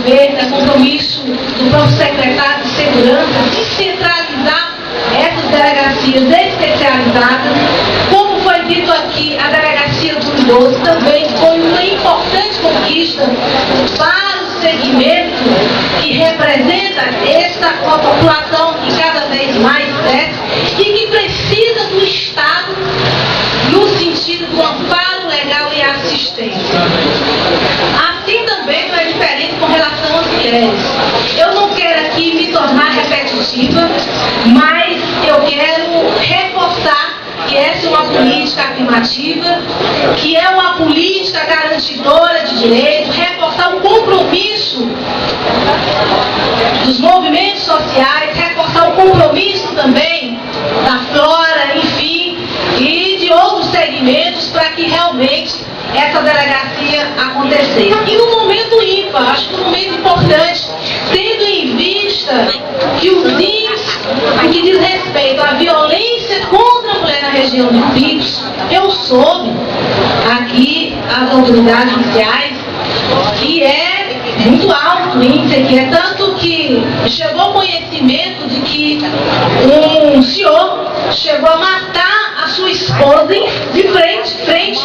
governo, é compromisso do próprio secretário de Segurança descentralizar essas delegacias especializadas. Como foi dito aqui, a delegacia do idoso também foi uma importante conquista para o segmento que representa essa população que cada vez mais cresce e que precisa do Estado no sentido do amparo legal e assistência. Assim também não é diferente com relação às mulheres. Eu não quero aqui me tornar repetitiva, mas eu quero reforçar que essa é uma política afirmativa, que é uma política garantidora de direitos, reforçar o compromisso dos movimentos sociais, reforçar o compromisso também da Flora, enfim, e de outros segmentos para que realmente essa delegacia acontecesse. E no momento ímpar, acho que um momento importante, tendo em vista que os índices que diz respeito à violência contra a mulher na região de Picos, eu soube aqui as autoridades judiciais que é muito alto o índice, que é tanto que chegou ao conhecimento de que um senhor chegou a matar a sua esposa de frente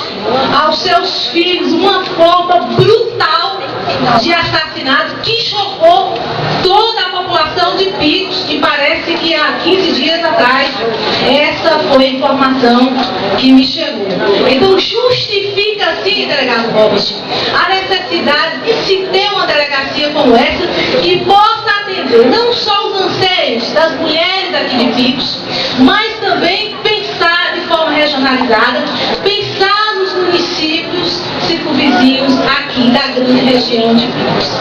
aos seus filhos, uma forma brutal de assassinato que chocou toda a população de Picos, e parece que há 15 dias atrás essa foi a informação que me chegou. Então justifica sim, delegado Robert, a necessidade de se ter uma delegacia como essa que possa atender não só os anseios das mulheres aqui de Picos, mas também pensar de forma regionalizada, pensar nos municípios circunvizinhos aqui da grande região de Picos.